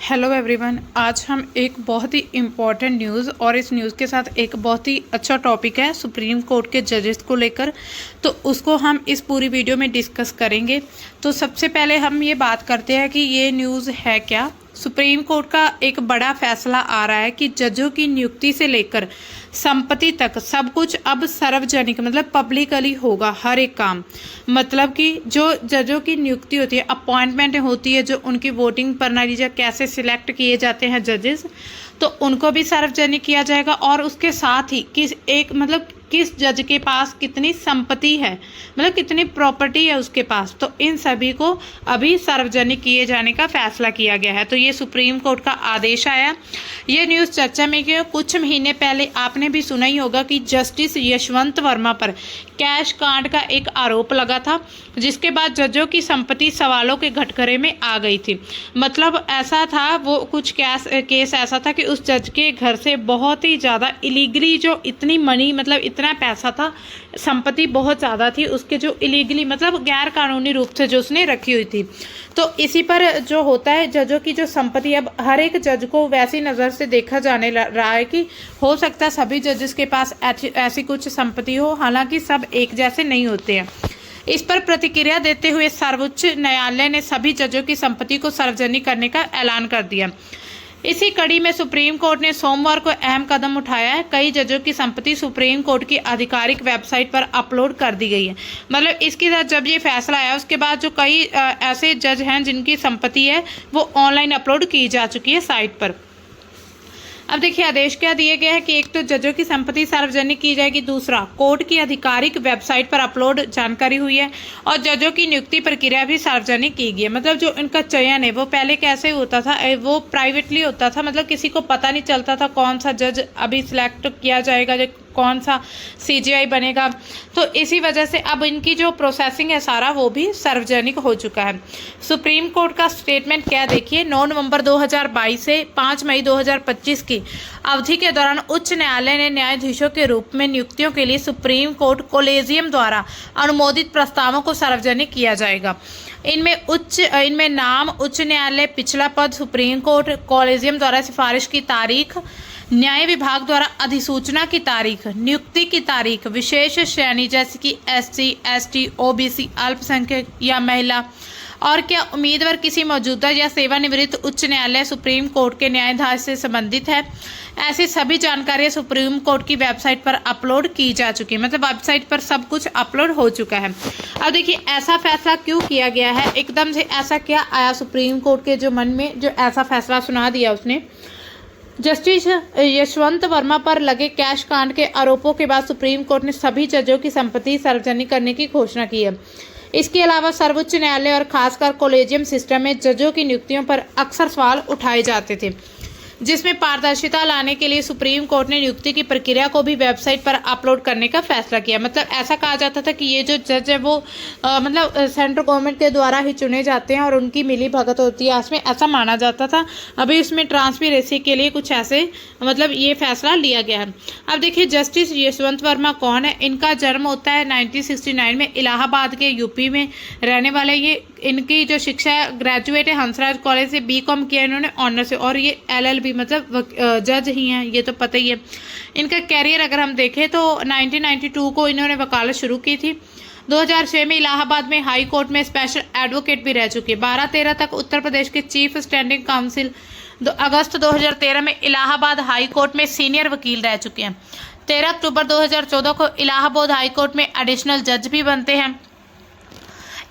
Hello everyone, आज हम एक बहुत ही इम्पॉर्टेंट न्यूज़ और इस न्यूज़ के साथ एक बहुत ही अच्छा टॉपिक है सुप्रीम कोर्ट के जजेस को लेकर, तो उसको हम इस पूरी वीडियो में डिस्कस करेंगे। तो सबसे पहले हम ये बात करते हैं कि ये न्यूज़ है क्या। सुप्रीम कोर्ट का एक बड़ा फैसला आ रहा है कि जजों की नियुक्ति से लेकर संपत्ति तक सब कुछ अब सार्वजनिक मतलब पब्लिकली होगा, हर एक काम। मतलब कि जो जजों की नियुक्ति होती है, अपॉइंटमेंट होती है, जो उनकी वोटिंग प्रणाली कैसे सिलेक्ट किए जाते हैं जजेस, तो उनको भी सार्वजनिक किया जाएगा। और उसके साथ ही किस जज के पास कितनी संपत्ति है, मतलब कितनी प्रॉपर्टी है उसके पास, तो इन सभी को अभी सार्वजनिक किए जाने का फैसला किया गया है। तो ये सुप्रीम कोर्ट का आदेश आया। ये न्यूज़ चर्चा में क्यों, कुछ महीने पहले आपने भी सुना ही होगा कि जस्टिस यशवंत वर्मा पर कैश कांड का एक आरोप लगा था, जिसके बाद जजों की संपत्ति सवालों के घटघरे में आ गई थी। मतलब ऐसा था, वो कुछ केस ऐसा था कि उस जज के घर से बहुत ही ज़्यादा इलीगली जो इतनी मनी मतलब इतना पैसा था, संपत्ति बहुत ज़्यादा थी उसके, जो इलीगली मतलब गैर कानूनी रूप से जो उसने रखी हुई थी। तो इसी पर जो होता है जजों की जो संपत्ति, अब हर एक जज को वैसी नज़र से देखा जाने रहा है कि हो सकता है सभी जजेस के पास ऐसी कुछ संपत्ति हो, हालांकि सब एक जैसे नहीं होते हैं। इस पर प्रतिक्रिया देते हुए सर्वोच्च न्यायालय ने सभी जजों की संपत्ति को सार्वजनिक करने का ऐलान कर दिया। इसी कड़ी में सुप्रीम कोर्ट ने सोमवार को अहम कदम उठाया है। कई जजों की संपत्ति सुप्रीम कोर्ट की आधिकारिक वेबसाइट पर अपलोड कर दी गई है। मतलब इसके साथ जब ये फैसला आया उसके बाद जो कई ऐसे जज हैं जिनकी संपत्ति है वो ऑनलाइन अपलोड की जा चुकी है साइट पर। अब देखिए आदेश क्या दिए गए हैं कि एक तो जजों की संपत्ति सार्वजनिक की जाएगी, दूसरा कोर्ट की आधिकारिक वेबसाइट पर अपलोड जानकारी हुई है, और जजों की नियुक्ति प्रक्रिया भी सार्वजनिक की गई है। मतलब जो इनका चयन है वो पहले कैसे होता था, वो प्राइवेटली होता था, मतलब किसी को पता नहीं चलता था कौन सा जज अभी सिलेक्ट किया जाएगा, कौन सा सीजीआई बनेगा। तो इसी वजह से अब इनकी जो प्रोसेसिंग है सारा वो भी सार्वजनिक हो चुका है। सुप्रीम कोर्ट का स्टेटमेंट क्या देखिए, 9 नवंबर 2022 से 5 मई 2025 की अवधि के दौरान उच्च न्यायालय ने न्यायाधीशों के रूप में नियुक्तियों के लिए सुप्रीम कोर्ट कोलेजियम द्वारा अनुमोदित प्रस्तावों को सार्वजनिक किया जाएगा। इनमें नाम, उच्च न्यायालय, पिछला पद, सुप्रीम कोर्ट कोलेजियम द्वारा सिफारिश की तारीख, न्याय विभाग द्वारा अधिसूचना की तारीख, नियुक्ति की तारीख, विशेष श्रेणी जैसे कि SC, ST, OBC, अल्पसंख्यक या महिला, और क्या उम्मीदवार किसी मौजूदा या सेवानिवृत्त उच्च न्यायालय सुप्रीम कोर्ट के न्यायाधीश से संबंधित है। ऐसी सभी जानकारियां सुप्रीम कोर्ट की वेबसाइट पर अपलोड की जा चुकी है। मतलब वेबसाइट पर सब कुछ अपलोड हो चुका है। अब देखिए ऐसा फैसला क्यों किया गया है, एकदम से ऐसा क्या आया सुप्रीम कोर्ट के जो मन में, जो ऐसा फैसला सुना दिया उसने। जस्टिस यशवंत वर्मा पर लगे कैश कांड के आरोपों के बाद सुप्रीम कोर्ट ने सभी जजों की संपत्ति सार्वजनिक करने की घोषणा की है। इसके अलावा सर्वोच्च न्यायालय और खासकर कोलेजियम सिस्टम में जजों की नियुक्तियों पर अक्सर सवाल उठाए जाते थे, जिसमें पारदर्शिता लाने के लिए सुप्रीम कोर्ट ने नियुक्ति की प्रक्रिया को भी वेबसाइट पर अपलोड करने का फैसला किया। मतलब ऐसा कहा जाता था कि ये जो जज है वो मतलब सेंट्रल गवर्नमेंट के द्वारा ही चुने जाते हैं और उनकी मिली भगत होती है, इसमें ऐसा माना जाता था। अभी इसमें ट्रांसपेरेंसी के लिए कुछ ऐसे मतलब ये फैसला लिया गया है। अब देखिए जस्टिस यशवंत वर्मा कौन है। इनका जन्म होता है 1969 में, इलाहाबाद के यूपी में रहने वाले। ये इनकी जो शिक्षा है, ग्रेजुएट है हंसराज कॉलेज से, BCom किया इन्होंने ऑनर से, और ये LLB मतलब जज ही हैं, ये तो पता ही है। इनका कैरियर अगर हम देखें तो 1992 को इन्होंने वकालत शुरू की थी। 2006 में इलाहाबाद में हाई कोर्ट में स्पेशल एडवोकेट भी रह चुके। 12-13 तक उत्तर प्रदेश के चीफ स्टैंडिंग काउंसिल, अगस्त 2013 में इलाहाबाद हाई कोर्ट में सीनियर वकील रह चुके हैं। 13 अक्टूबर 2014 को इलाहाबाद हाई कोर्ट में एडिशनल जज भी बनते हैं।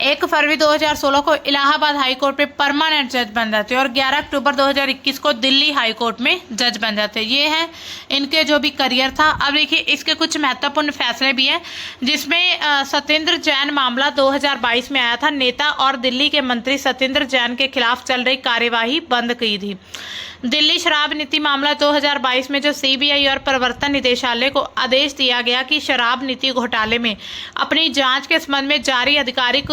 1 फरवरी 2016 को इलाहाबाद हाई कोर्ट में परमानेंट जज बन जाते हैं, और 11 अक्टूबर 2021 को दिल्ली हाई कोर्ट में जज बन जाते हैं। ये है इनके जो भी करियर था। अब देखिए इसके कुछ महत्वपूर्ण फैसले भी हैं, जिसमें सत्येंद्र जैन मामला 2022 में आया था। नेता और दिल्ली के मंत्री सत्येंद्र जैन के खिलाफ चल रही कार्यवाही बंद की थी। दिल्ली शराब नीति मामला 2022 में जो CBI और प्रवर्तन निदेशालय को आदेश दिया गया कि शराब नीति घोटाले में अपनी जांच के संबंध में जारी आधिकारिक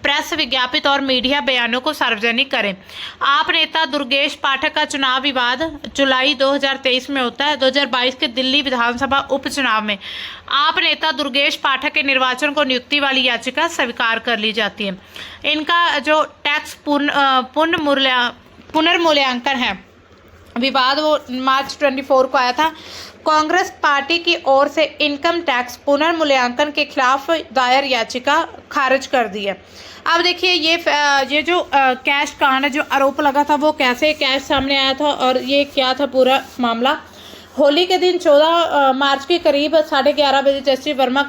प्रेस विज्ञापित और मीडिया बयानों को सार्वजनिक करें। आप नेता दुर्गेश पाठक का चुनाव विवाद जुलाई 2023 में होता है। 2022 के दिल्ली विधानसभा उपचुनाव में आप नेता दुर्गेश पाठक के निर्वाचन को नियुक्ति वाली याचिका स्वीकार कर ली जाती है। इनका जो टैक्स पुनर्मूल्यांकन है। विवाद वो मार्च 24 को आया था। कांग्रेस पार्टी की ओर से इनकम टैक्स पुनर्मूल्यांकन के खिलाफ दायर याचिका खारिज कर दी है। अब देखिए ये जो कैश कांड जो आरोप लगा था वो कैसे कैश सामने आया था और ये क्या था पूरा मामला। होली के दिन 14 मार्च के करीब 11:30 बजे जस्टिस वर्मा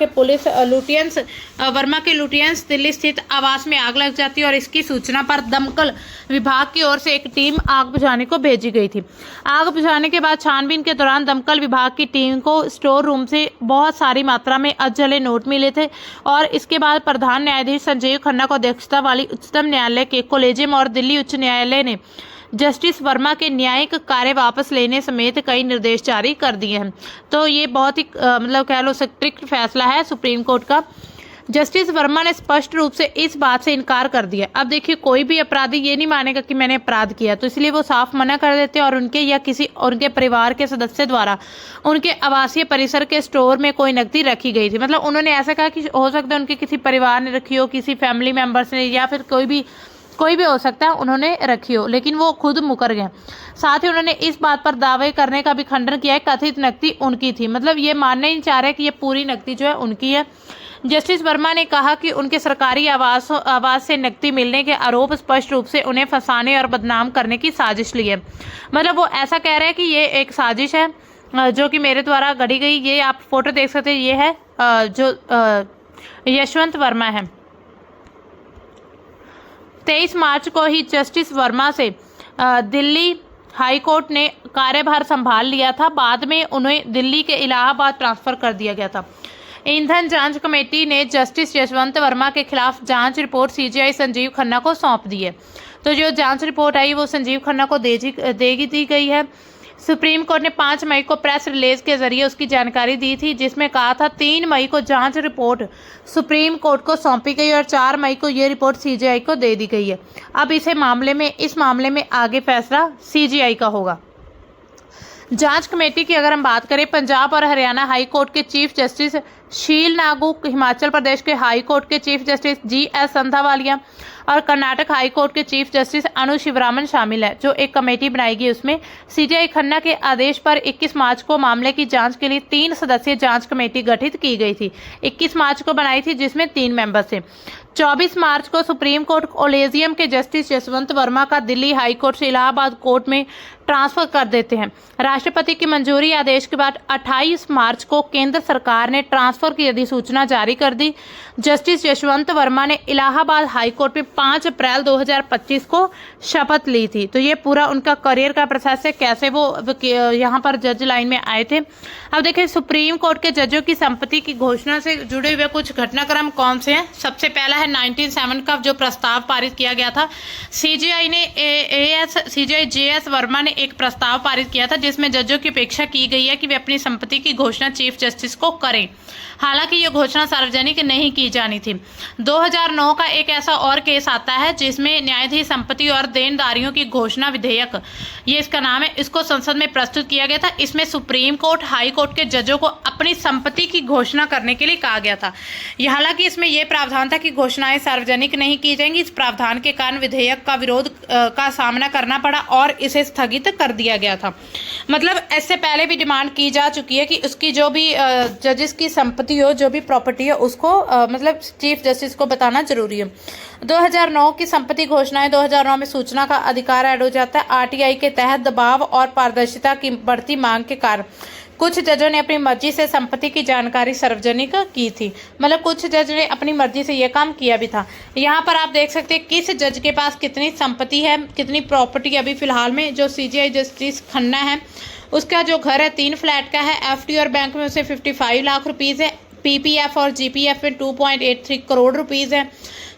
के लुटियंस दिल्ली स्थित आवास में आग लग जाती है और इसकी सूचना पर दमकल विभाग की ओर से एक टीम आग बुझाने को भेजी गई थी। आग बुझाने के बाद छानबीन के दौरान दमकल विभाग की टीम को स्टोर रूम से बहुत सारी मात्रा में अधजले नोट मिले थे और इसके बाद प्रधान न्यायाधीश संजीव खन्ना को अध्यक्षता वाली उच्चतम न्यायालय के कोलेजियम और दिल्ली उच्च न्यायालय ने जस्टिस वर्मा के न्यायिक कार्य वापस लेने समेत कई निर्देश जारी कर दिए हैं। तो ये बहुत ही मतलब कह लो स्ट्रिक्ट फैसला है सुप्रीम कोर्ट का। जस्टिस वर्मा ने स्पष्ट रूप से इस बात से इनकार कर दिया। अब देखिए कोई भी अपराधी ये नहीं मानेगा कि मैंने अपराध किया, तो इसलिए वो साफ मना कर देते हैं और उनके या किसी उनके परिवार के सदस्य द्वारा उनके आवासीय परिसर के स्टोर में कोई नकदी रखी गई थी। मतलब उन्होंने ऐसा कहा कि हो सकता है उनके किसी परिवार ने रखी हो, किसी फैमिली मेम्बर्स ने, या फिर कोई भी हो सकता है उन्होंने रखी हो, लेकिन वो खुद मुकर गए। साथ ही उन्होंने इस बात पर दावे करने का भी खंडन किया है कथित नकदी उनकी थी। मतलब ये मानने नहीं चाह रहे कि ये पूरी नकदी जो है उनकी है। जस्टिस वर्मा ने कहा कि उनके सरकारी आवास से नकदी मिलने के आरोप स्पष्ट रूप से उन्हें फंसाने और बदनाम करने की साजिश ली है। मतलब वो ऐसा कह रहे हैं कि ये एक साजिश है जो कि मेरे द्वारा गढ़ी गई। ये आप फोटो देख सकते हैं, ये है जो यशवंत वर्मा है। 23 मार्च को ही जस्टिस वर्मा से दिल्ली हाई कोर्ट ने कार्यभार संभाल लिया था। बाद में उन्हें दिल्ली के इलाहाबाद ट्रांसफर कर दिया गया था। ईंधन जांच कमेटी ने जस्टिस यशवंत वर्मा के खिलाफ जांच रिपोर्ट सीजीआई संजीव खन्ना को सौंप दी है। तो जो जांच रिपोर्ट आई वो संजीव खन्ना को दी गई है। सुप्रीम कोर्ट ने 5 मई को प्रेस रिलीज के जरिए उसकी जानकारी दी थी, जिसमें कहा था 3 मई को जांच रिपोर्ट सुप्रीम कोर्ट को सौंपी गई और 4 मई को ये रिपोर्ट सीजीआई को दे दी गई है। अब इस मामले में आगे फैसला सीजीआई का होगा। जांच कमेटी की अगर हम बात करें, पंजाब और हरियाणा हाई कोर्ट के चीफ जस्टिस शील नागू, हिमाचल प्रदेश के हाई कोर्ट के चीफ जस्टिस जीएस संधावालिया और कर्नाटक हाई कोर्ट के चीफ जस्टिस अनु शिवरामन शामिल है। जो एक कमेटी बनाएगी उसमें सीजीआई खन्ना के आदेश पर 21 मार्च को मामले की जांच के लिए 3 सदस्यीय जांच कमेटी गठित की गई थी। 21 मार्च को बनाई थी, जिसमें 3 मेंबर थे। 24 मार्च को सुप्रीम कोर्ट कोलेजियम के जस्टिस यशवंत वर्मा का दिल्ली हाई कोर्ट से इलाहाबाद कोर्ट में ट्रांसफर कर देते हैं। राष्ट्रपति की मंजूरी आदेश के बाद 28 मार्च को केंद्र सरकार ने ट्रांसफर की अधिसूचना जारी कर दी। जस्टिस यशवंत वर्मा ने इलाहाबाद हाई कोर्ट में 5 अप्रैल 2025 को शपथ ली थी। तो ये पूरा उनका करियर का प्रोसेस है, कैसे वो यहाँ पर जज लाइन में आए थे। अब देखिए सुप्रीम कोर्ट के जजों की संपत्ति की घोषणा से जुड़े हुए कुछ घटनाक्रम कौन से हैं। सबसे पहला है 1907 का जो प्रस्ताव पारित किया गया था। सीजीआई जेएस वर्मा ने एक प्रस्ताव पारित किया था जिसमें जजों की अपेक्षा की गई है कि वे अपनी संपत्ति की घोषणा चीफ जस्टिस को करें। हालांकि ये घोषणा सार्वजनिक नहीं की जानी थी। 2009 का एक ऐसा और केस आता है जिसमें न्यायाधीश संपत्ति और देनदारियों की घोषणा विधेयक, ये इसका नाम है, इसको संसद में प्रस्तुत किया गया था। इसमें सुप्रीम कोर्ट हाई कोर्ट के जजों को अपनी संपत्ति की घोषणा करने के लिए कहा गया था। हालांकि इसमें यह प्रावधान था कि घोषणाएं सार्वजनिक नहीं की जाएंगी। इस प्रावधान के कारण विधेयक का विरोध का सामना करना पड़ा और इसे स्थगित कर दिया गया था। मतलब इससे पहले भी डिमांड की जा चुकी है कि उसकी जो भी जजेस की संपत्ति हो, जो भी प्रॉपर्टी है, उसको मतलब चीफ जस्टिस को बताना जरूरी है। 2009 की संपत्ति घोषणाएं 2009 में सूचना का अधिकार ऐड हो जाता है। आरटीआई के तहत दबाव और पारदर्शिता की बढ़ती मांग के कारण कुछ जजों ने अपनी मर्जी से संपत्ति की जानकारी सार्वजनिक की थी। मतलब कुछ जज ने अपनी मर्जी से यह काम किया भी था। यहाँ पर आप देख सकते हैं किस जज के पास कितनी संपत्ति है, कितनी प्रॉपर्टी। अभी फिलहाल में जो सीजीआई जस्टिस खन्ना है उसका जो घर है 3 फ्लैट का है। एफडी और बैंक में उसे 55 लाख रुपीज़ है। पीपीएफ और जीपीएफ में 2.83 करोड़ रुपीज़ है।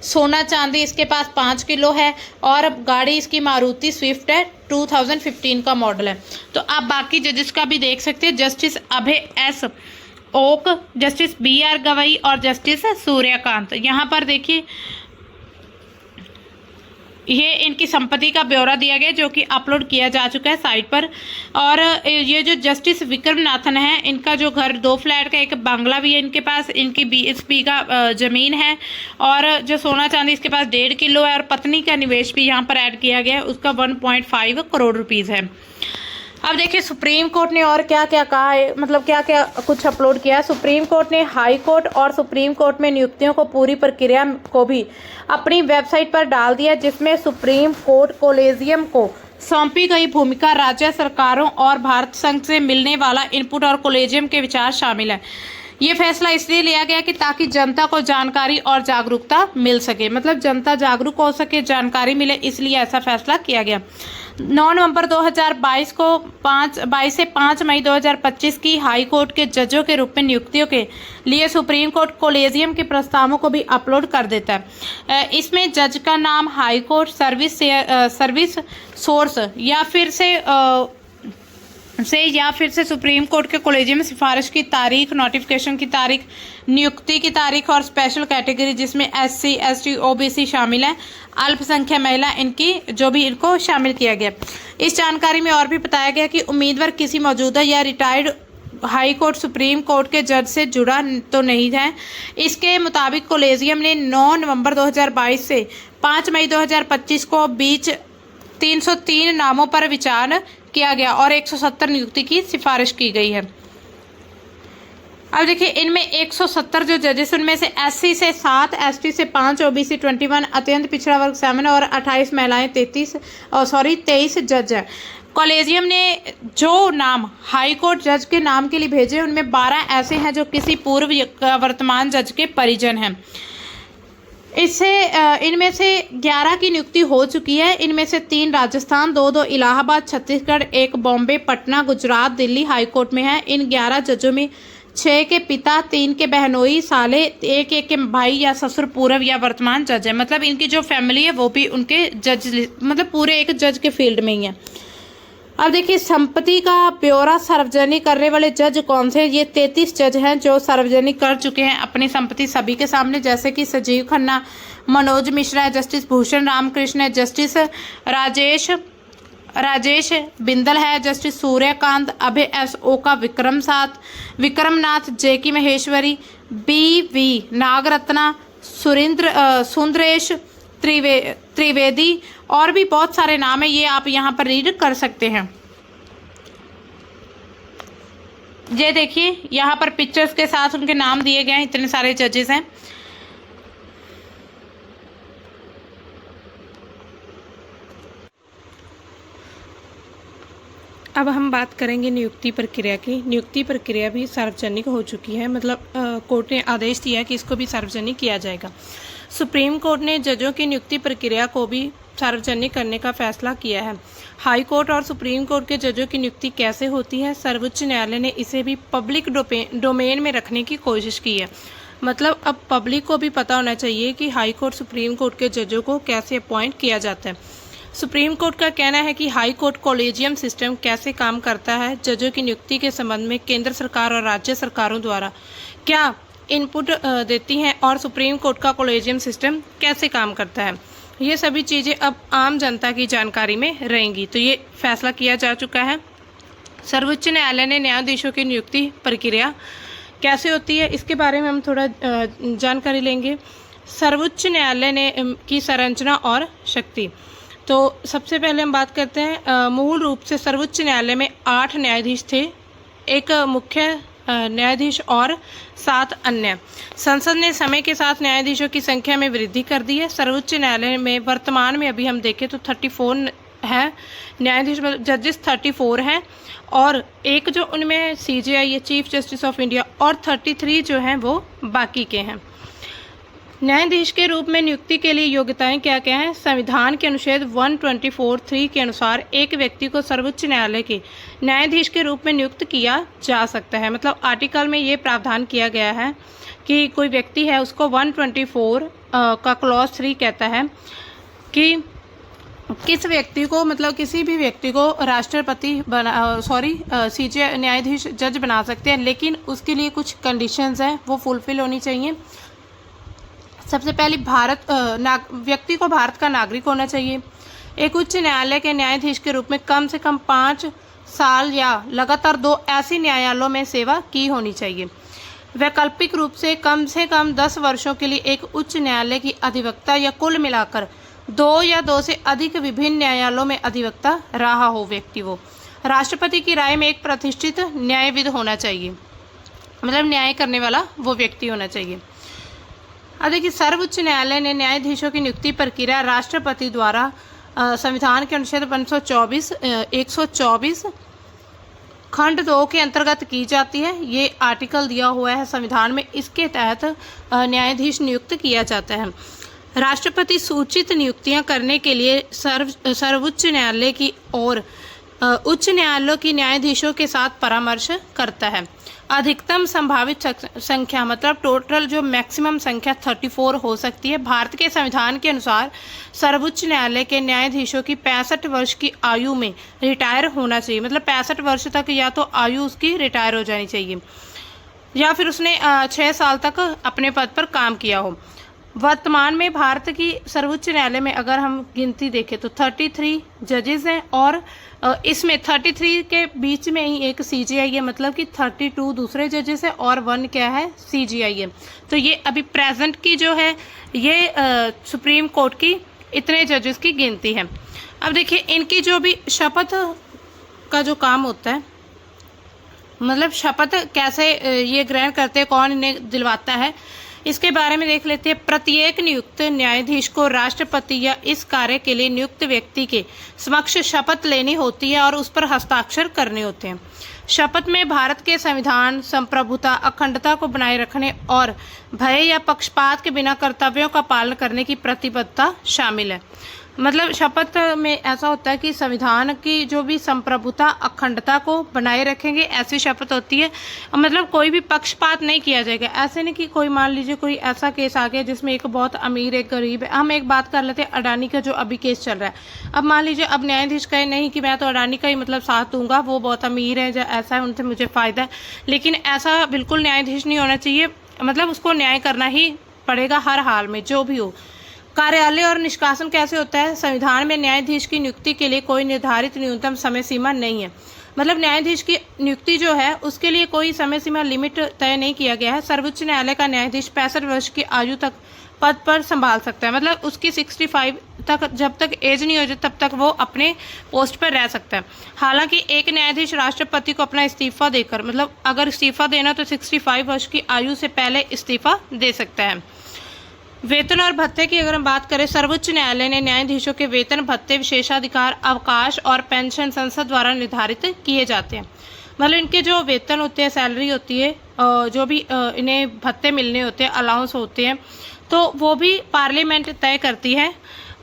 सोना चांदी इसके पास 5 किलो है और गाड़ी इसकी मारुति स्विफ्ट है, 2015 का मॉडल है। तो आप बाकी जजेस का भी देख सकते हैं। Justice Abhay S Oka, justice BR Gavai और जस्टिस सूर्यकांत। यहाँ पर देखिए ये इनकी संपत्ति का ब्यौरा दिया गया जो कि अपलोड किया जा चुका है साइट पर। और ये जो जस्टिस विक्रम नाथन है, इनका जो घर 2 फ्लैट का एक बंगला भी है इनके पास, इनकी 20 बीघा जमीन है और जो सोना चांदी इसके पास 1.5 किलो है और पत्नी का निवेश भी यहाँ पर ऐड किया गया है, उसका 1.5 करोड़ रुपीज़ है। अब देखिए सुप्रीम कोर्ट ने और क्या क्या कहा है, मतलब क्या क्या कुछ अपलोड किया है। सुप्रीम कोर्ट ने हाई कोर्ट और सुप्रीम कोर्ट में नियुक्तियों को पूरी प्रक्रिया को भी अपनी वेबसाइट पर डाल दिया, जिसमें सुप्रीम कोर्ट कोलेजियम को सौंपी गई भूमिका, राज्य सरकारों और भारत संघ से मिलने वाला इनपुट और कोलेजियम के विचार शामिल है। ये फैसला इसलिए लिया गया कि ताकि जनता को जानकारी और जागरूकता मिल सके, मतलब जनता जागरूक हो सके, जानकारी मिले, इसलिए ऐसा फैसला किया गया। 9 नवंबर 2022 को 22 से 5 मई 2025 की हाई कोर्ट के जजों के रूप में नियुक्तियों के लिए सुप्रीम कोर्ट कोलेजियम के प्रस्तावों को भी अपलोड कर देता है। इसमें जज का नाम, हाई कोर्ट सर्विस सोर्स या फिर से सुप्रीम कोर्ट के कोलेजियम में सिफारिश की तारीख, नोटिफिकेशन की तारीख, नियुक्ति की तारीख और स्पेशल कैटेगरी जिसमें SC, ST, OBC शामिल है, अल्पसंख्यक महिला, इनकी जो भी इनको शामिल किया गया। इस जानकारी में और भी बताया गया कि उम्मीदवार किसी मौजूदा या retired high court, supreme court के जज से जुड़ा तो नहीं है। इसके मुताबिक कोलेजियम ने 9 नवंबर 2022 से 5 मई 2025 को बीच 303 नामों पर विचार किया गया और 170 नियुक्ति की सिफारिश की गई है। अब देखिए इनमें 170 जो जजेस, उनमें से SC से 7, ST से 5, OBC 21, अत्यंत पिछड़ा वर्ग 7 और 28 महिलाएं 23 जज हैं। कॉलेजियम ने जो नाम हाई कोर्ट जज के नाम के लिए भेजे, उनमें 12 ऐसे हैं जो किसी पूर्व वर्तमान जज के परिजन हैं। इनमें से 11 की नियुक्ति हो चुकी है। इनमें से 3 राजस्थान, 2 इलाहाबाद, छत्तीसगढ़, 1 बॉम्बे, पटना, गुजरात, दिल्ली हाई कोर्ट में है। इन 11 जजों में 6 के पिता, 3 के बहनोई, साले, 1 के भाई या ससुर पूर्व या वर्तमान जज है। मतलब इनकी जो फैमिली है वो भी उनके जज, मतलब पूरे एक जज के फील्ड में ही है। अब देखिए संपत्ति का ब्यौरा सार्वजनिक करने वाले जज कौन से हैं। ये 33 जज हैं जो सार्वजनिक कर चुके हैं अपनी संपत्ति सभी के सामने, जैसे कि संजीव खन्ना, मनोज मिश्रा है, जस्टिस भूषण रामकृष्ण है, जस्टिस राजेश बिंदल है, जस्टिस सूर्यकांत, अभय S ओका, विक्रमनाथ, जेकी महेश्वरी, BV नागरत्ना, सुंदरेश त्रिवेदी और भी बहुत सारे नाम है। ये आप यहाँ पर रीड कर सकते हैं। ये देखिए यहाँ पर पिक्चर्स के साथ उनके नाम दिए गए हैं, इतने सारे जजेस हैं। अब हम बात करेंगे नियुक्ति प्रक्रिया की। नियुक्ति प्रक्रिया भी सार्वजनिक हो चुकी है, मतलब कोर्ट ने आदेश दिया है कि इसको भी सार्वजनिक किया जाएगा। सुप्रीम कोर्ट ने जजों की नियुक्ति प्रक्रिया को भी सार्वजनिक करने का फैसला किया है। हाई कोर्ट और सुप्रीम कोर्ट के जजों की नियुक्ति कैसे होती है, सर्वोच्च न्यायालय ने इसे भी पब्लिक डोमेन में रखने की कोशिश की है। मतलब अब पब्लिक को भी पता होना चाहिए कि हाई कोर्ट, सुप्रीम कोर्ट के जजों को कैसे अपॉइंट किया जाता है। सुप्रीम कोर्ट का कहना है कि हाई कोर्ट कोलेजियम सिस्टम कैसे काम करता है, जजों की नियुक्ति के संबंध में केंद्र सरकार और राज्य सरकारों द्वारा क्या इनपुट देती हैं और सुप्रीम कोर्ट का कोलेजियम सिस्टम कैसे काम करता है, ये सभी चीज़ें अब आम जनता की जानकारी में रहेंगी। तो ये फैसला किया जा चुका है। सर्वोच्च न्यायालय ने न्यायाधीशों की नियुक्ति प्रक्रिया कैसे होती है इसके बारे में हम थोड़ा जानकारी लेंगे। सर्वोच्च न्यायालय ने की संरचना और शक्ति। तो सबसे पहले हम बात करते हैं मूल रूप से सर्वोच्च न्यायालय में 8 न्यायाधीश थे, एक मुख्य न्यायाधीश और 7 अन्य। संसद ने समय के साथ न्यायाधीशों की संख्या में वृद्धि कर दी है। सर्वोच्च न्यायालय में वर्तमान में अभी हम देखें तो 34 है न्यायाधीश, जजेस 34 हैं और एक जो उनमें CJI है, चीफ जस्टिस ऑफ इंडिया, और 33 जो हैं वो बाकी के हैं। न्यायाधीश के रूप में नियुक्ति के लिए योग्यताएं क्या क्या हैं। संविधान के अनुच्छेद 124(3) के अनुसार एक व्यक्ति को सर्वोच्च न्यायालय के न्यायाधीश के रूप में नियुक्त किया जा सकता है। मतलब आर्टिकल में ये प्रावधान किया गया है कि कोई व्यक्ति है उसको 124 का क्लॉज 3 कहता है कि किस व्यक्ति को, मतलब किसी भी व्यक्ति को राष्ट्रपति CJI न्यायाधीश जज बना सकते हैं, लेकिन उसके लिए कुछ कंडीशंस हैं वो फुलफिल होनी चाहिए। सबसे पहले व्यक्ति को भारत का नागरिक होना चाहिए। एक उच्च न्यायालय के न्यायाधीश के रूप में कम से कम 5 साल या लगातार 2 ऐसी न्यायालयों में सेवा की होनी चाहिए। वैकल्पिक रूप से कम 10 वर्षों के लिए एक उच्च न्यायालय की अधिवक्ता या कुल मिलाकर 2 या 2 से अधिक विभिन्न न्यायालयों में अधिवक्ता रहा हो व्यक्ति वो। राष्ट्रपति की राय में एक प्रतिष्ठित न्यायविद होना चाहिए, मतलब न्याय करने वाला वो व्यक्ति होना चाहिए। अब देखिए, सर्वोच्च न्यायालय ने न्यायाधीशों की नियुक्ति प्रक्रिया राष्ट्रपति द्वारा संविधान के अनुच्छेद 124 खंड 2 के अंतर्गत की जाती है। ये आर्टिकल दिया हुआ है संविधान में, इसके तहत न्यायाधीश नियुक्त किया जाता है। राष्ट्रपति सूचित नियुक्तियां करने के लिए सर्वोच्च न्यायालय की और उच्च न्यायालयों की न्यायाधीशों के साथ परामर्श करता है। अधिकतम संभावित संख्या, मतलब टोटल जो मैक्सिमम संख्या 34 हो सकती है। भारत के संविधान के अनुसार सर्वोच्च न्यायालय के न्यायाधीशों की 65 वर्ष की आयु में रिटायर होना चाहिए, मतलब 65 वर्ष तक या तो आयु उसकी रिटायर हो जानी चाहिए या फिर उसने 6 साल तक अपने पद पर काम किया हो। वर्तमान में भारत की सर्वोच्च न्यायालय में अगर हम गिनती देखें तो 33 जजेस हैं और इसमें 33 के बीच में ही एक सीजीआई है, मतलब कि 32 दूसरे जजेस है और 1 क्या है, सीजीआई है। तो ये अभी प्रेजेंट की जो है ये सुप्रीम कोर्ट की इतने जजेस की गिनती है। अब देखिए, इनकी जो भी शपथ का जो काम होता है, मतलब शपथ कैसे ये ग्रहण करते हैं, कौन इन्हें दिलवाता है, इसके बारे में देख लेते हैं। प्रत्येक नियुक्त न्यायाधीश को राष्ट्रपति या इस कार्य के लिए नियुक्त व्यक्ति के समक्ष शपथ लेनी होती है और उस पर हस्ताक्षर करने होते हैं। शपथ में भारत के संविधान, संप्रभुता, अखंडता को बनाए रखने और भय या पक्षपात के बिना कर्तव्यों का पालन करने की प्रतिबद्धता शामिल है। मतलब शपथ में ऐसा होता है कि संविधान की जो भी संप्रभुता, अखंडता को बनाए रखेंगे, ऐसी शपथ होती है। मतलब कोई भी पक्षपात नहीं किया जाएगा। ऐसे नहीं कि कोई मान लीजिए कोई ऐसा केस आ गया जिसमें एक बहुत अमीर एक गरीब है। हम एक बात कर लेते हैं अडानी का जो अभी केस चल रहा है। अब मान लीजिए अब न्यायाधीश कहे नहीं कि मैं तो अडानी का ही मतलब साथ दूंगा, वो बहुत अमीर है, ऐसा है, उनसे मुझे फायदा है। लेकिन ऐसा बिल्कुल न्यायाधीश नहीं होना चाहिए। मतलब उसको न्याय करना ही पड़ेगा हर हाल में, जो भी हो। कार्यालय और निष्कासन कैसे होता है? संविधान में न्यायाधीश की नियुक्ति के लिए कोई निर्धारित न्यूनतम समय सीमा नहीं है। मतलब न्यायाधीश की नियुक्ति जो है उसके लिए कोई समय सीमा लिमिट तय नहीं किया गया है। सर्वोच्च न्यायालय का न्यायाधीश 65 वर्ष की आयु तक पद पर संभाल सकता है। मतलब उसकी 65 तक जब तक एज नहीं हो जाती तब तक वो अपने पोस्ट पर रह सकता है। हालांकि एक न्यायाधीश राष्ट्रपति को अपना इस्तीफा देकर, मतलब अगर इस्तीफा देना तो 65 वर्ष की आयु से पहले इस्तीफा दे सकता है। वेतन और भत्ते की अगर हम बात करें, सर्वोच्च न्यायालय ने न्यायाधीशों के वेतन, भत्ते, विशेषाधिकार, अवकाश और पेंशन संसद द्वारा निर्धारित किए जाते हैं। मतलब इनके जो वेतन होते हैं, सैलरी होती है, जो भी इन्हें भत्ते मिलने होते हैं, अलाउंस होते हैं, तो वो भी पार्लियामेंट तय करती है।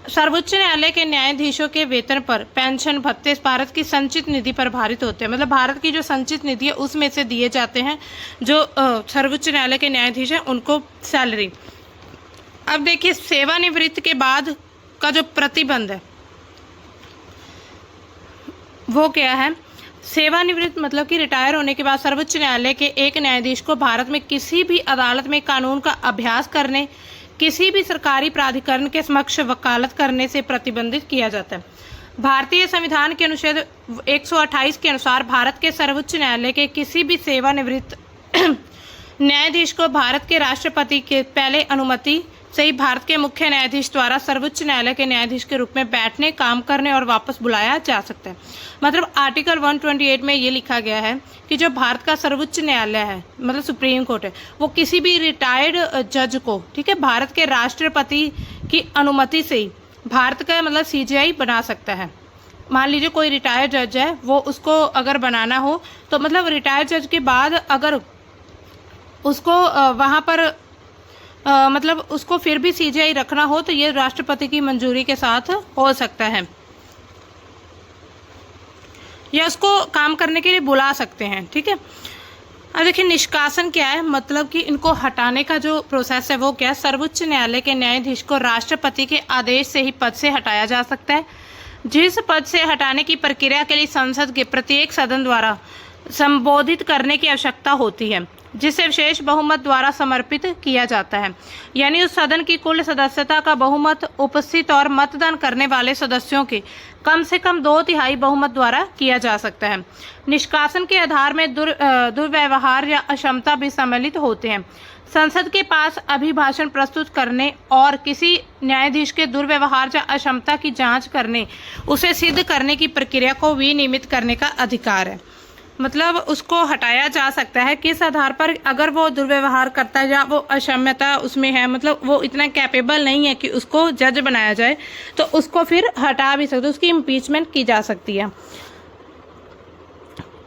सर्वोच्च न्यायालय के न्यायाधीशों के वेतन पर, पेंशन, भत्ते भारत की संचित निधि पर भारित होते हैं। मतलब भारत की जो संचित निधि है उसमें से दिए जाते हैं जो सर्वोच्च न्यायालय के न्यायाधीश हैं उनको सैलरी। अब देखिए, सेवानिवृत्ति के बाद का जो प्रतिबंध है वो क्या है? सेवानिवृत्त मतलब कि रिटायर होने के बाद सर्वोच्च न्यायालय के एक न्यायाधीश को भारत में किसी भी अदालत में कानून का अभ्यास करने, किसी भी सरकारी प्राधिकरण के समक्ष वकालत करने से प्रतिबंधित किया जाता है। भारतीय संविधान के अनुच्छेद 128 के अनुसार भारत के सर्वोच्च न्यायालय के किसी भी सेवानिवृत्त न्यायाधीश को भारत के राष्ट्रपति के पहले अनुमति से ही भारत के मुख्य न्यायाधीश द्वारा सर्वोच्च न्यायालय के न्यायाधीश के रूप में बैठने, काम करने और वापस बुलाया जा सकता है। मतलब आर्टिकल 128 में ये लिखा गया है कि जो भारत का सर्वोच्च न्यायालय है, मतलब सुप्रीम कोर्ट है, वो किसी भी रिटायर्ड जज को, ठीक है, भारत के राष्ट्रपति की अनुमति से ही भारत का मतलब सीजीआई बना सकता है। मान लीजिए कोई रिटायर्ड जज है, वो उसको अगर बनाना हो तो मतलब रिटायर्ड जज के बाद अगर उसको वहाँ पर मतलब उसको फिर भी सीजीआई रखना हो तो ये राष्ट्रपति की मंजूरी के साथ हो सकता है, या उसको काम करने के लिए बुला सकते हैं। ठीक है। अब देखिए, निष्कासन क्या है? मतलब कि इनको हटाने का जो प्रोसेस है वो क्या है? सर्वोच्च न्यायालय के न्यायाधीश को राष्ट्रपति के आदेश से ही पद से हटाया जा सकता है। जिस पद से हटाने की प्रक्रिया के लिए संसद के प्रत्येक सदन द्वारा संबोधित करने की आवश्यकता होती है जिसे विशेष बहुमत द्वारा समर्पित किया जाता है। यानी उस सदन की कुल सदस्यता का बहुमत उपस्थित और मतदान करने वाले सदस्यों के कम से कम 2/3 बहुमत द्वारा किया जा सकता है। निष्कासन के आधार में दुर्व्यवहार या अक्षमता भी सम्मिलित होते हैं। संसद के पास अभिभाषण प्रस्तुत करने और किसी न्यायाधीश के दुर्व्यवहार या अक्षमता की जांच करने, उसे सिद्ध करने की प्रक्रिया को विनियमित करने का अधिकार है। मतलब उसको हटाया जा सकता है किस आधार पर, अगर वो दुर्व्यवहार करता है या वो अक्षमता उसमें है, मतलब वो इतना कैपेबल नहीं है कि उसको जज बनाया जाए, तो उसको फिर हटा भी सकते, उसकी इम्पीचमेंट की जा सकती है।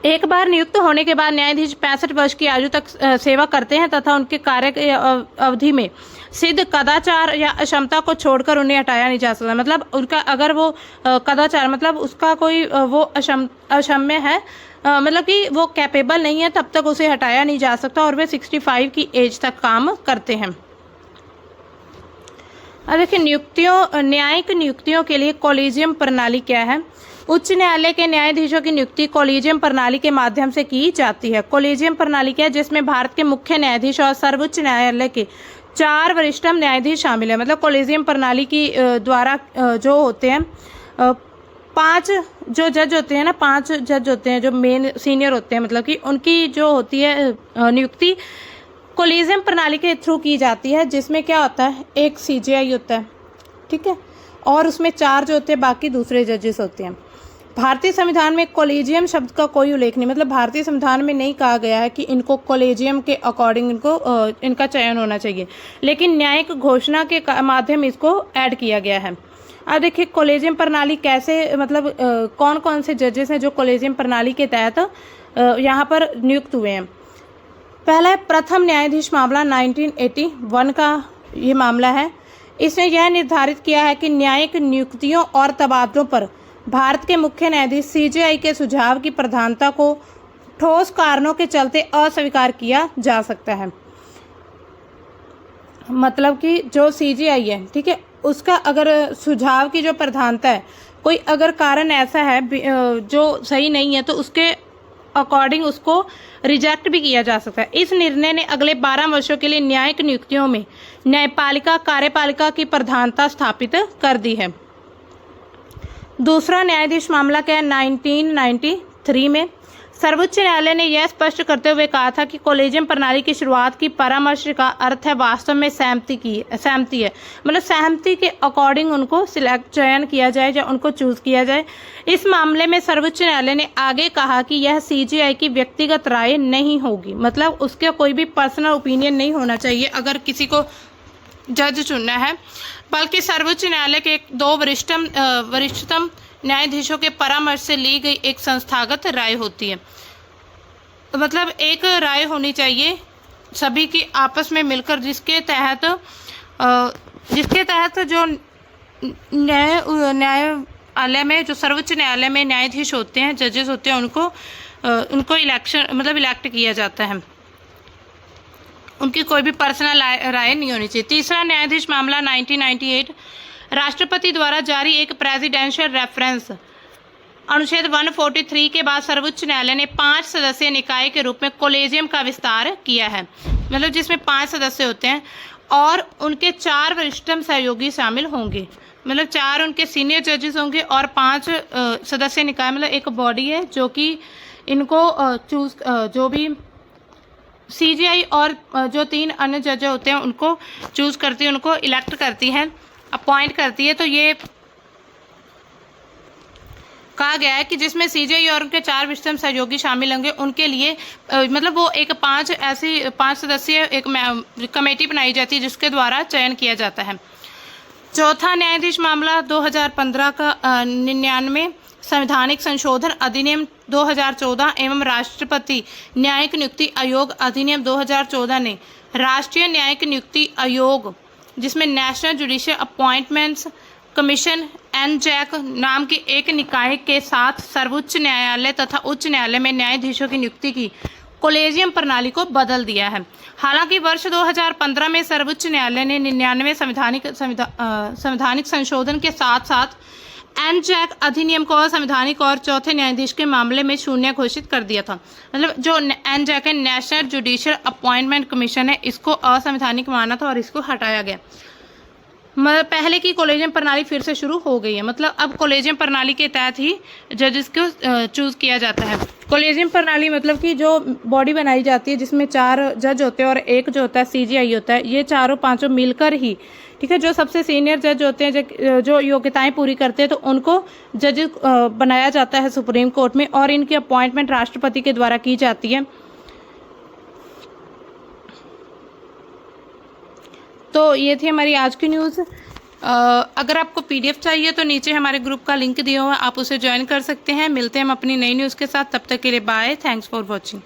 एक बार नियुक्त होने के बाद न्यायाधीश 65 वर्ष की आयु तक सेवा करते हैं तथा उनके कार्य अवधि में सिद्ध कदाचार या अक्षमता को छोड़कर उन्हें हटाया नहीं जा सकता। मतलब उनका अगर वो कदाचार मतलब उसका कोई वो अक्षम्य है, मतलब कि वो कैपेबल नहीं है, तब तक उसे हटाया नहीं जा सकता और वे 65 की एज तक काम करते हैं। अब देखिए न्यायिक नियुक्तियों के लिए कॉलेजियम प्रणाली क्या है। उच्च न्यायालय के न्यायाधीशों की नियुक्ति कॉलेजियम प्रणाली के माध्यम से की जाती है। कॉलेजियम प्रणाली क्या है, जिसमें भारत के मुख्य न्यायाधीश और सर्वोच्च न्यायालय के 4 वरिष्ठतम न्यायाधीश शामिल है। मतलब कॉलेजियम प्रणाली की द्वारा जो होते हैं 5 जो जज होते हैं ना, 5 जज होते हैं जो मेन सीनियर होते हैं, मतलब कि उनकी जो होती है नियुक्ति कॉलेजियम प्रणाली के थ्रू की जाती है, जिसमें क्या होता है, एक CJI होता है, ठीक है, और उसमें 4 जो होते हैं बाकी दूसरे जजेस होते हैं। भारतीय संविधान में कॉलेजियम शब्द का कोई उल्लेख नहीं, मतलब भारतीय संविधान में नहीं कहा गया है कि इनको कॉलेजियम के अकॉर्डिंग इनका चयन होना चाहिए, लेकिन न्यायिक घोषणा के माध्यम इसको ऐड किया गया है। अब देखिए कॉलेजियम प्रणाली कैसे, मतलब कौन कौन से जजेस हैं जो कॉलेजियम प्रणाली के तहत यहाँ पर नियुक्त हुए हैं। पहला है प्रथम न्यायाधीश मामला 1981 का ये मामला है। इसने यह निर्धारित किया है कि न्यायिक नियुक्तियों और तबादलों पर भारत के मुख्य न्यायाधीश CJI के सुझाव की प्रधानता को ठोस कारणों के चलते अस्वीकार किया जा सकता है। मतलब कि जो CJI है, ठीक है, उसका अगर सुझाव की जो प्रधानता है, कोई अगर कारण ऐसा है जो सही नहीं है, तो उसके अकॉर्डिंग उसको रिजेक्ट भी किया जा सकता है। इस निर्णय ने अगले 12 वर्षों के लिए न्यायिक नियुक्तियों में न्यायपालिका कार्यपालिका की प्रधानता स्थापित कर दी है। दूसरा न्यायाधीश मामला क्या है, 1993 में सर्वोच्च न्यायालय ने यह स्पष्ट करते हुए कहा था कि कॉलेजियम प्रणाली की शुरुआत की परामर्श का अर्थ है वास्तव में सहमति है, मतलब सहमति के अकॉर्डिंग उनको चयन किया जाए या उनको चूज किया जाए। इस मामले में सर्वोच्च न्यायालय ने आगे कहा कि यह CJI की व्यक्तिगत राय नहीं होगी, मतलब उसके कोई भी पर्सनल ओपिनियन नहीं होना चाहिए अगर किसी को जज चुनना है, बल्कि सर्वोच्च न्यायालय के 2 वरिष्ठतम न्यायाधीशों के परामर्श से ली गई एक संस्थागत राय होती है। मतलब एक राय होनी चाहिए सभी की आपस में मिलकर, जिसके तहत जो न्यायालय में जो सर्वोच्च न्यायालय में न्यायाधीश होते हैं, जजेस होते हैं, उनको इलेक्ट किया जाता है। उनकी कोई भी पर्सनल राय नहीं होनी चाहिए। तीसरा न्यायाधीश मामला 1998 राष्ट्रपति द्वारा जारी एक प्रेसिडेंशियल रेफरेंस अनुच्छेद 143 के बाद सर्वोच्च न्यायालय ने 5 सदस्यीय निकाय के रूप में कॉलेजियम का विस्तार किया है, मतलब जिसमें 5 सदस्य होते हैं और उनके 4 वरिष्ठतम सहयोगी शामिल होंगे, मतलब 4 उनके सीनियर जजेस होंगे और 5 सदस्य निकाय, मतलब एक बॉडी है जो कि इनको जो भी CJI और जो 3 अन्य जज होते हैं उनको चूज करती है, उनको इलेक्ट करती है, अपॉइंट करती है। तो ये कहा गया है कि जिसमें CJI और उनके 4 वरिष्ठतम सहयोगी शामिल होंगे, उनके लिए मतलब वो एक 5 सदस्यीय एक कमेटी बनाई जाती है जिसके द्वारा चयन किया जाता है। चौथा न्यायाधीश मामला 2015 का 99 संवैधानिक संशोधन अधिनियम 2014 एवं राष्ट्रपति न्यायिक नियुक्ति आयोग अधिनियम 2014 ने राष्ट्रीय न्यायिक नियुक्ति आयोग, जिसमें national judicial appointments commission NJAC नाम की एक निकाय के साथ सर्वोच्च न्यायालय तथा उच्च न्यायालय में न्यायाधीशों की नियुक्ति की कॉलेजियम प्रणाली को बदल दिया है। हालांकि वर्ष 2015 में सर्वोच्च न्यायालय ने 99 संवैधानिक संशोधन के साथ साथ एनजैक अधिनियम को असंवैधानिक और चौथे न्यायाधीश के मामले में शून्य घोषित कर दिया था। मतलब जो एनजैक है, नेशनल जुडिशियल अपॉइंटमेंट कमीशन है, इसको असंवैधानिक माना था और इसको हटाया गया। पहले की कॉलेजियम प्रणाली फिर से शुरू हो गई है। मतलब अब कॉलेजियम प्रणाली के तहत ही जजेस को चूज किया जाता है। कॉलेजियम प्रणाली मतलब कि जो बॉडी बनाई जाती है जिसमें 4 जज होते हैं और एक जो होता है सीजीआई होता है, ये चारों पांचों मिलकर ही, ठीक है, जो सबसे सीनियर जज होते हैं, जो योग्यताएं पूरी करते हैं, तो उनको जज बनाया जाता है सुप्रीम कोर्ट में, और इनकी अपॉइंटमेंट राष्ट्रपति के द्वारा की जाती है। तो ये थी हमारी आज की न्यूज़। अगर आपको पीडीएफ चाहिए तो नीचे हमारे ग्रुप का लिंक दिया हुआ है, आप उसे ज्वाइन कर सकते हैं। मिलते हैं हम अपनी नई न्यूज़ के साथ, तब तक के लिए बाय, थैंक्स फॉर वॉचिंग।